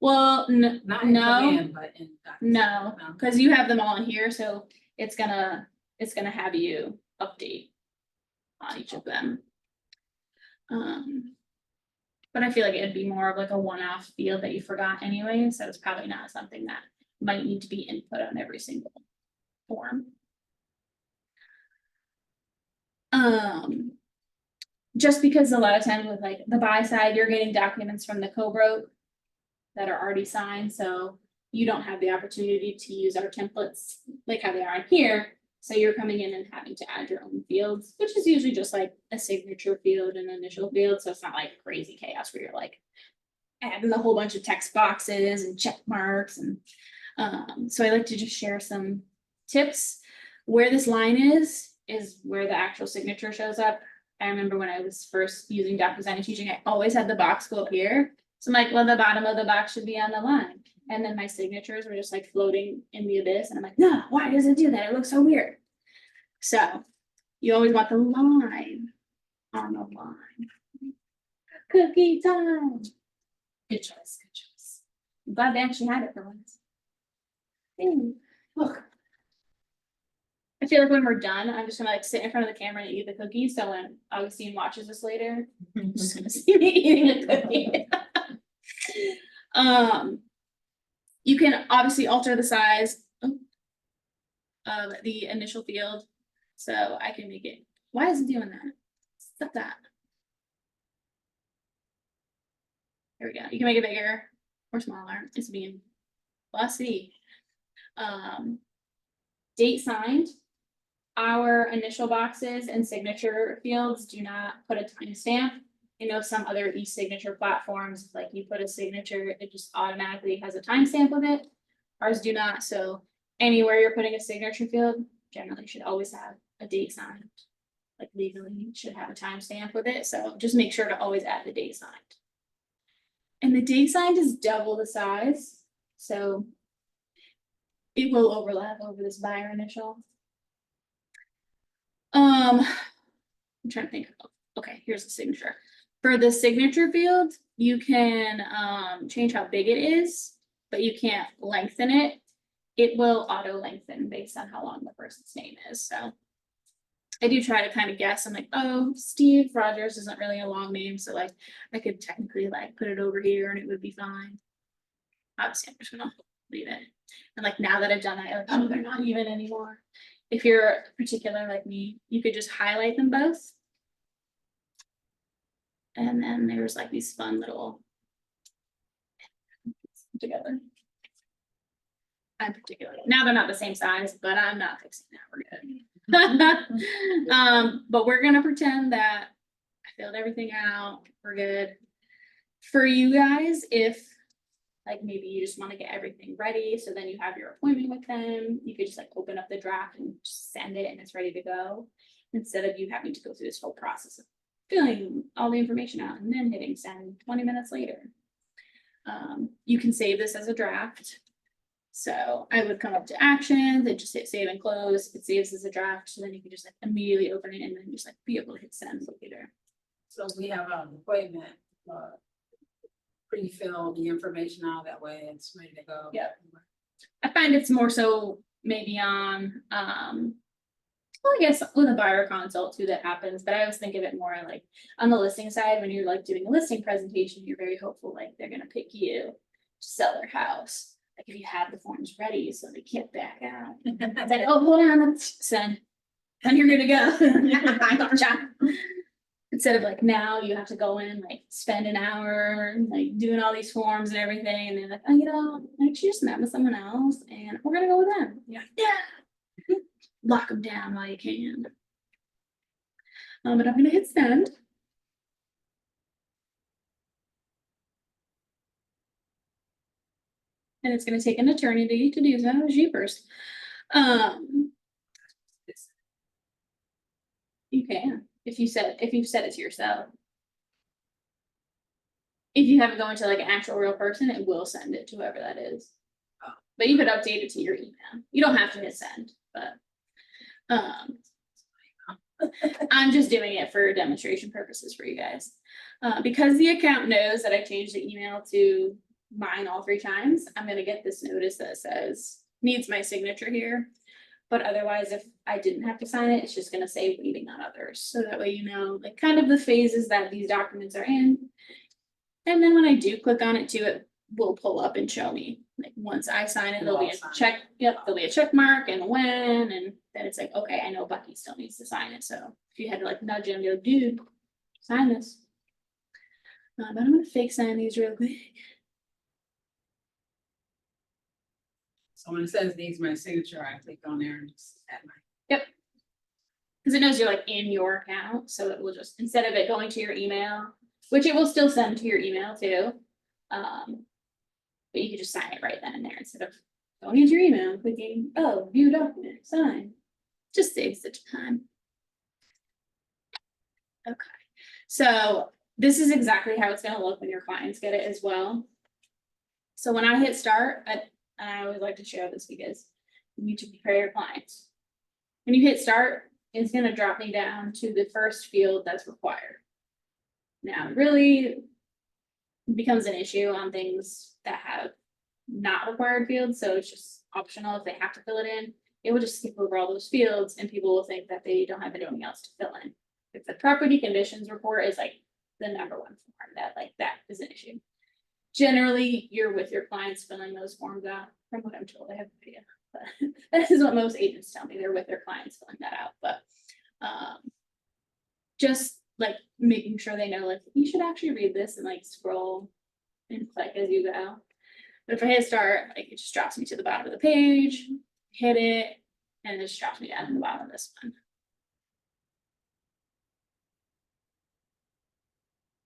Well, Not in no, command, but in DocuSign. no, because you have them all in here, so it's gonna have you update on each of them. But I feel like it'd be more of like a one-off field that you forgot anyway, so it's probably not something that might need to be input on every single form. Just because a lot of times with like the buy side, you're getting documents from the co-broke that are already signed, so you don't have the opportunity to use our templates like how they are on here. So you're coming in and having to add your own fields, which is usually just like a signature field and an initial field. So it's not like crazy chaos where you're like adding a whole bunch of text boxes and check marks. And so I like to just share some tips. Where this line is where the actual signature shows up. I remember when I was first using DocuSign and teaching, I always had the box go up here. So I'm like, well, the bottom of the box should be on the line. And then my signatures were just like floating in the abyss. And I'm like, no, why does it do that? It looks so weird. So you always want the line on the line. Cookie time. Good choice, good choice. I'm glad they actually had it for once. Look. I feel like when we're done, I'm just gonna like sit in front of the camera and eat the cookie. So when Augustine watches this later, I'm just gonna see me eating a cookie. You can obviously alter the size of the initial field. So I can make it, why is it doing that? Stop that. There we go. You can make it bigger or smaller. It's being glossy. Date signed. Our initial boxes and signature fields do not put a timestamp. I know some other e-signature platforms, like you put a signature, it just automatically has a timestamp with it. Ours do not, so anywhere you're putting a signature field, generally should always have a date signed. Like legally, you should have a timestamp with it, so just make sure to always add the date signed. And the date signed is double the size, so it will overlap over this buyer initial. I'm trying to think of, okay, here's the signature. For the signature field, you can change how big it is, but you can't lengthen it. It will auto lengthen based on how long the person's name is, so. I do try to kind of guess, I'm like, oh, Steve Rogers isn't really a long name, so like, I could technically like put it over here and it would be fine. Obviously, I'm just gonna leave it. And like, now that I've done that, like, oh, they're not even anymore. If you're particular like me, you could just highlight them both. And then there's like these fun little together. I'm particular. Now they're not the same size, but I'm not fixing that. We're good. But we're gonna pretend that I filled everything out. We're good. For you guys, if like maybe you just want to get everything ready, so then you have your appointment with them, you could just like open up the draft and just send it and it's ready to go. Instead of you having to go through this whole process of filling all the information out and then hitting send 20 minutes later. You can save this as a draft. So I would come up to actions and just hit save and close. It saves as a draft, so then you can just like immediately open it and then just like be able to hit send later. So we have an appointment, pre-fill the information out that way, it's ready to go. Yep. I find it's more so maybe on, well, I guess with a buyer consult too, that happens, but I always think of it more like on the listing side, when you're like doing a listing presentation, you're very hopeful, like they're gonna pick you to sell their house. Like if you have the forms ready, so they can't back out. Then, oh, hold on, let's send. Then you're good to go. Instead of like now you have to go in, like spend an hour, like doing all these forms and everything, and then like, oh, you know, I actually just met with someone else and we're gonna go with them. Yeah, yeah. Lock them down while you can. But I'm gonna hit send. And it's gonna take an eternity to do so, jeepers. You can, if you've set it to yourself. If you have it going to like an actual real person, it will send it to whoever that is. Oh. But you could update it to your email. You don't have to hit send, but I'm just doing it for demonstration purposes for you guys. Because the account knows that I changed the email to mine all 3 times, I'm gonna get this notice that says needs my signature here. But otherwise, if I didn't have to sign it, it's just gonna say waiting on others. So that way, you know, like kind of the phases that these documents are in. And then when I do click on it too, it will pull up and show me, like once I sign it, there'll be a check, yep, there'll be a check mark and when, and then it's like, okay, I know Bucky still needs to sign it. So if you had to like nudge him, go, dude, sign this. But I'm gonna fake sign these real quick. So when it says needs my signature, I click on there and just add my. Yep. Because it knows you're like in your account, so it will just, instead of it going to your email, which it will still send to your email too. But you can just sign it right then and there instead of going into your email, clicking, oh, view document, sign. Just saves the time. Okay, so this is exactly how it's gonna look when your clients get it as well. So when I hit start, I always like to share this because you need to prepare your clients. When you hit start, it's gonna drop me down to the first field that's required. Now, it really becomes an issue on things that have not required fields, so it's just optional if they have to fill it in. It will just skip over all those fields and people will think that they don't have anything else to fill in. If the property conditions report is like the #1 form, that is an issue. Generally, you're with your clients filling those forms out, from what I'm told. I have no idea, but that is what most agents tell me. They're with their clients filling that out, but just like making sure they know, like, you should actually read this and like scroll and click as you go. But if I hit start, like it just drops me to the bottom of the page, hit it, and it just drops me down to the bottom of this one.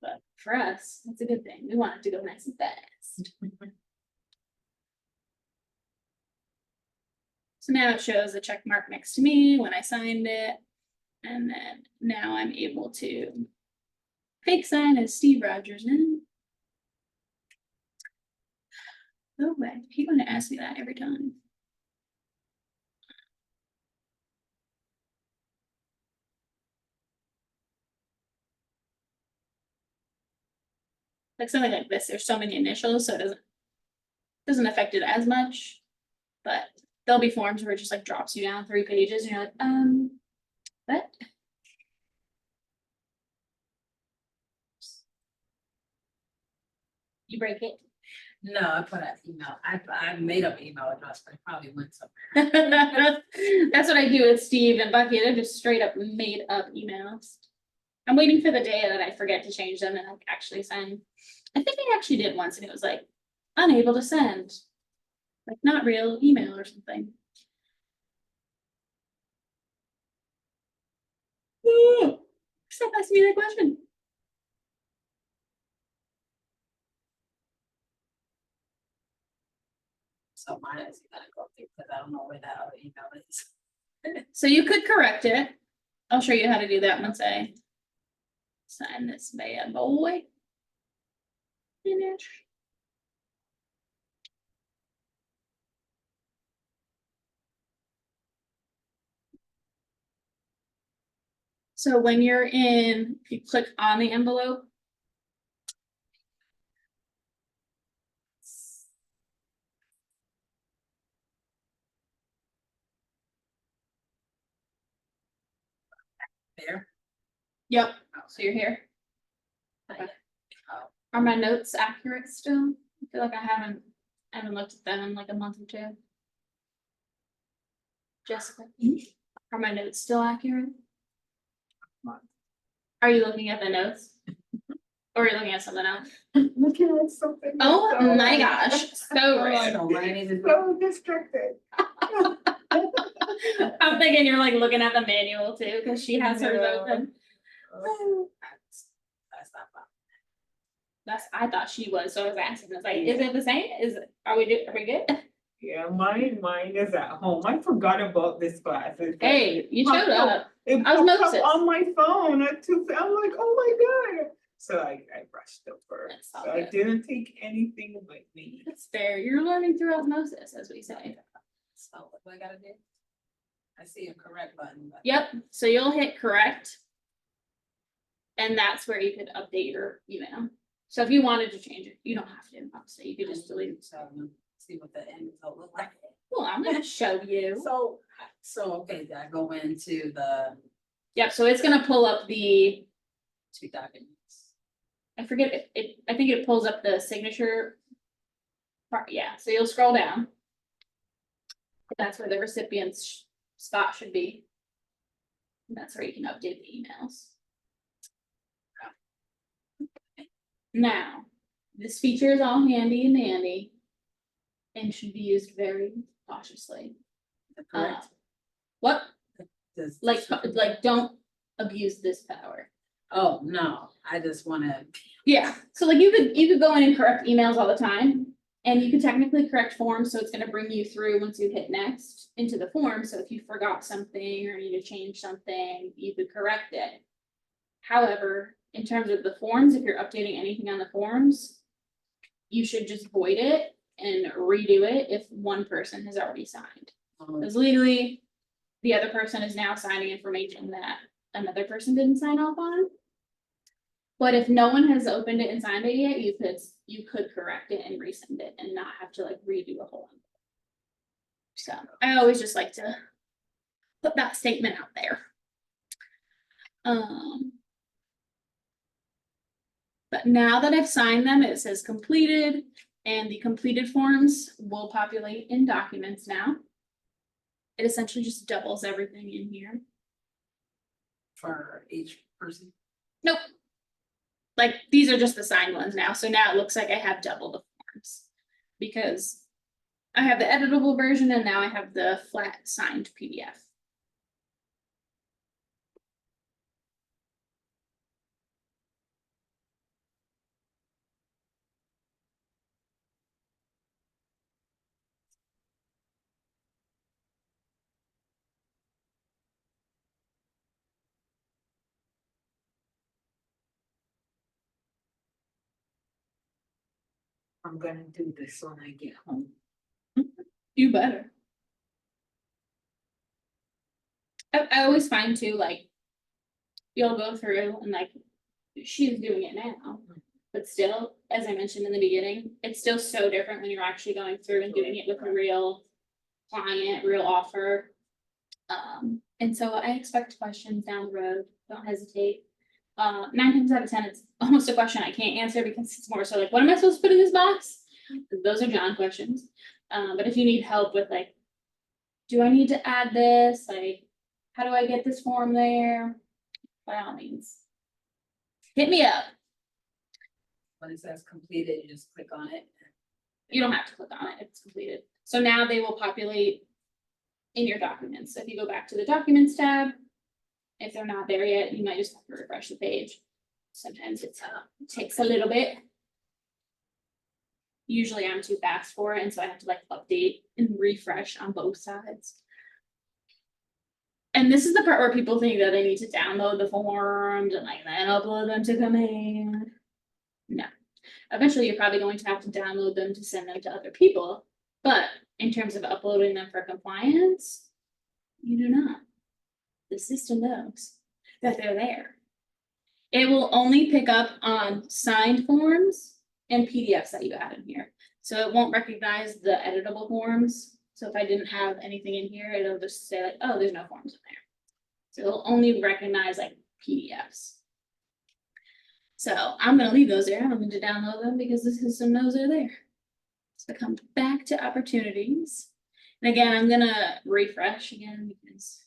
But for us, it's a good thing. We want it to go nice and fast. So now it shows a check mark next to me when I signed it. And then now I'm able to fake sign as Steve Rogers now. Oh, wait, he's gonna ask me that every time. Like something like this, there's so many initials, so it doesn't affect it as much. But there'll be forms where it just like drops you down 3 pages and you're like, what? You break it? No, I put an email, I made up email address, but it probably went somewhere. That's what I do with Steve and Bucky. They're just straight up made up emails. I'm waiting for the day that I forget to change them and like actually send. I think I actually did once and it was like unable to send. Like not real email or something. Stop asking me that question. So mine is gonna go through, because I don't know where that other email is. So you could correct it. I'll show you how to do that once I sign this bad boy. Finish. So when you're in, if you click on the envelope. There. Yep, so you're here. Okay. Are my notes accurate still? I feel like I haven't looked at them in like a month or two. Jessica, are my notes still accurate? Are you looking at the notes? Or are you looking at something else? Looking at something. Oh else. my gosh, so Oh, rude. no, mine is. So distracted. I'm thinking you're like looking at the manual too, because she has hers No. open. That's not fun. I thought she was, so I was asking, I was like, is it the same? Are we good? Yeah, mine is at home. I forgot about this class. It's like- Hey, you showed up. It popped Osmosis. up on my phone at 2, I'm like, oh my God. So I brushed over. That's all So I good. didn't take anything with me. That's fair. You're learning through osmosis, as we say. So what do I gotta do? I see a correct button, but. Yep, so you'll hit correct. And that's where you could update your email. So if you wanted to change it, you don't have to, obviously, you could just delete it. So see what the end result look like. Well, I'm gonna show you. So, okay, I go into the Yep, so it's gonna pull up the, 2 documents. I forget, I think it pulls up the signature part, yeah, so you'll scroll down. That's where the recipient's spot should be. And that's where you can update the emails. Now, this feature is all handy and dandy and should be used very cautiously. Correct. What? Does- Like, don't abuse this power. Oh, no, I just wanna, Yeah, so like you could go in and correct emails all the time. And you could technically correct forms, so it's gonna bring you through once you hit next into the form, so if you forgot something or need to change something, you could correct it. However, in terms of the forms, if you're updating anything on the forms, you should just void it and redo it if one person has already signed. Because legally, the other person is now signing information that another person didn't sign off on. But if no one has opened it and signed it yet, you could correct it and resend it and not have to like redo a whole one. So I always just like to put that statement out there. But now that I've signed them, it says completed, and the completed forms will populate in documents now. It essentially just doubles everything in here. for each person. Nope. like, these are just the signed ones now, so now it looks like I have double the forms. Because I have the editable version and now I have the flat signed PDF. I'm gonna do this when I get home. You better. I always find too, like, you'll go through and like, she's doing it now. But still, as I mentioned in the beginning, it's still so different when you're actually going through and doing it with a real client, real offer. And so I expect questions down the road, don't hesitate. 9 times out of 10, it's almost a question I can't answer because it's more so like, what am I supposed to put in this box? Those are John questions. But if you need help with like, do I need to add this? Like, how do I get this form there? By all means, hit me up. When it says completed, you just click on it. You don't have to click on it if it's completed. So now they will populate in your documents. So if you go back to the documents tab, if they're not there yet, you might just have to refresh the page. Sometimes it takes a little bit. Usually I'm too fast for it, and so I have to like update and refresh on both sides. And this is the part where people think that they need to download the forms and like then upload them to Command. No. Eventually, you're probably going to have to download them to send them to other people. But in terms of uploading them for compliance, you do not. The system knows that they're there. It will only pick up on signed forms and PDFs that you add in here. So it won't recognize the editable forms. So if I didn't have anything in here, it'll just say like, oh, there's no forms in there. So it'll only recognize like PDFs. So I'm gonna leave those there. I don't need to download them because the system knows they're there. So come back to opportunities. And again, I'm gonna refresh again because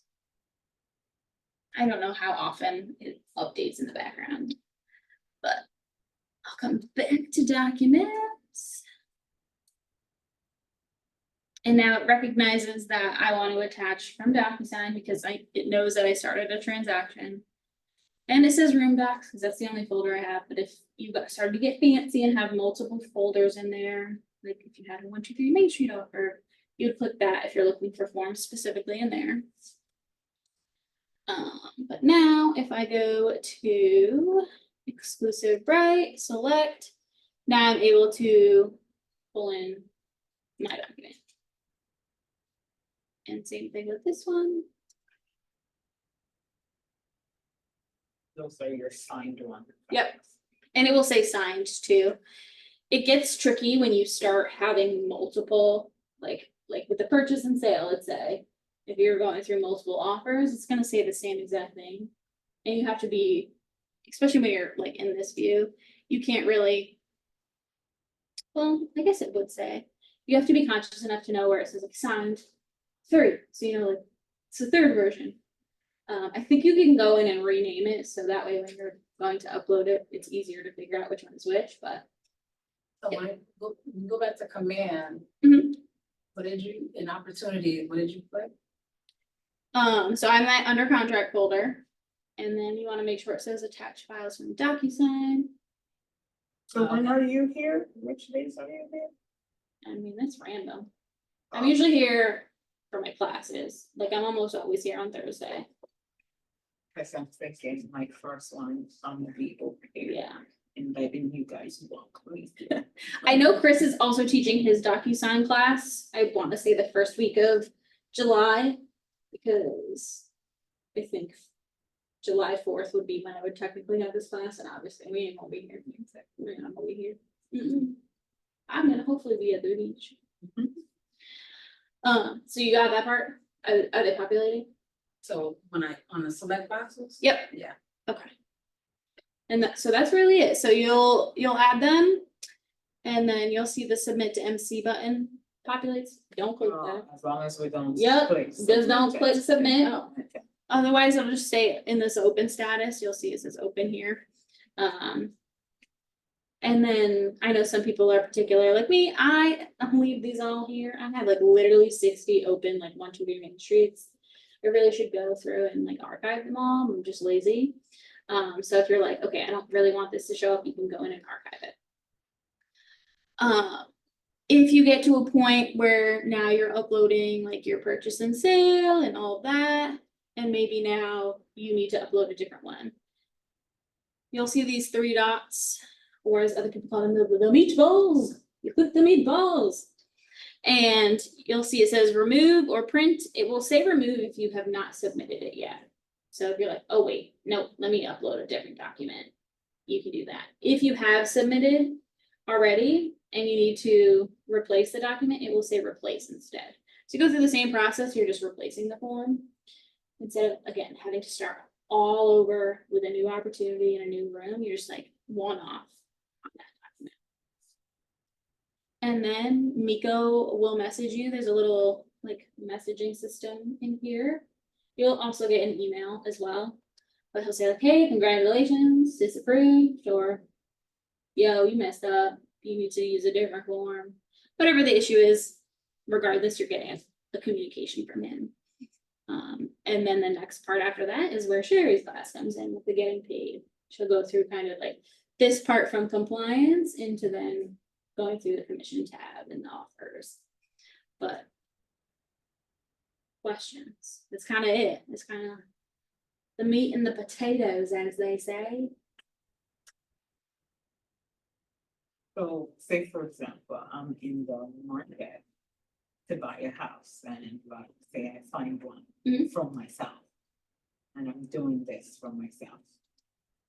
I don't know how often it updates in the background, but I'll come back to documents. And now it recognizes that I want to attach from DocuSign because it knows that I started a transaction. And it says room docs because that's the only folder I have. But if you started to get fancy and have multiple folders in there, like if you had a 123 Main Street offer, you'd click that if you're looking for forms specifically in there. But now if I go to exclusive bright, select, now I'm able to pull in my document. And same thing with this one. Those are your signed ones. Yep. And it will say signed too. It gets tricky when you start having multiple, like with the purchase and sale, let's say, if you're going through multiple offers, it's gonna say the same exact thing. And you have to be, especially when you're like in this view, you can't really, well, I guess it would say, you have to be conscious enough to know where it says like signed 3. So you know, like it's the 3rd version. I think you can go in and rename it, so that way when you're going to upload it, it's easier to figure out which one's which, but. So when I go back to command, Mhm. what did you, in opportunity, what did you put? So I'm at under contract folder, and then you wanna make sure it says attach files from DocuSign. So when are you here? Which days are you here? I mean, that's random. I'm usually here for my classes, like I'm almost always here on Thursday, Cause I'm thinking my first one on the people here. yeah. And letting you guys walk me. I know Chris is also teaching his DocuSign class, I wanna say the first week of July, because I think July 4th would be when I would technically have this class, and obviously we ain't gonna be here. We're not gonna be here. I'm gonna hopefully be at the beach. So you got that part? Are they populating? So when I, on the select boxes? Yep. Yeah. Okay. And so that's really it. So you'll add them, and then you'll see the submit to MC button populates. Don't click that. As long as we don't. Yep, click just don't submit. click submit. Oh, okay. Otherwise, it'll just stay in this open status. You'll see it says open here. And then I know some people are particular, like me, I leave these all here. I have like literally 60 open, like 1, 2, 3 main streets. I really should go through and like archive them all. I'm just lazy. So if you're like, okay, I don't really want this to show up, you can go in and archive it. If you get to a point where now you're uploading like your purchase and sale and all of that, and maybe now you need to upload a different one. You'll see these 3 dots, or as other people call them, the meatballs. You click the meatballs. And you'll see it says remove or print. It will say remove if you have not submitted it yet. So if you're like, oh wait, no, let me upload a different document, you can do that. If you have submitted already and you need to replace the document, it will say replace instead. So you go through the same process, you're just replacing the form. Instead of, again, having to start all over with a new opportunity in a new room, you're just like one off on that document. And then Miko will message you. There's a little like messaging system in here. You'll also get an email as well, but he'll say like, hey, congratulations, disapproved, or yo, you messed up, you need to use a different form. Whatever the issue is, regardless, you're getting a communication from him. And then the next part after that is where Sherry's class comes in with the getting paid. She'll go through kind of like this part from compliance into then going through the commission tab and the offers. But questions, that's kind of it. It's kind of the meat and the potatoes, as they say. So say for example, I'm in the market to buy a house and like say I find one Mhm. from myself. And I'm doing this for myself.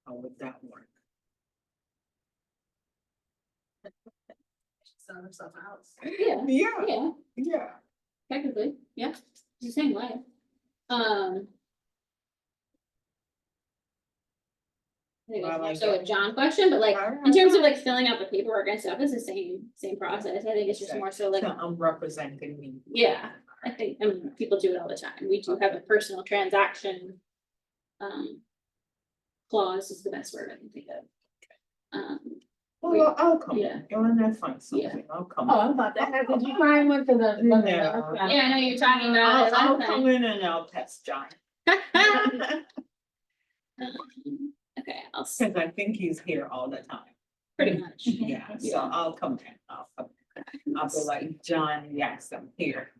How would that work? Sell herself a house. Yeah, Yeah, yeah, yeah. technically, yeah, it's the same way. I think that's Well, more I so a get- John question, but like in terms of like filling out the paperwork and stuff, it's the same process. I think it's just more so like, So I'm representing me. yeah, I mean, people do it all the time. We do have a personal transaction. Clause is the best word I can think of. Well, I'll come, Yeah. you wanna find Yeah. something, I'll come. Oh, I'm about to have, did you find one for the? No. Yeah, I know you're talking about it I'll last come in and I'll test John. time. Okay, I'll Cause I think he's here all the time. pretty much. Yeah, so Yeah. I'll come in, I'll be like, John, yes, I'm here.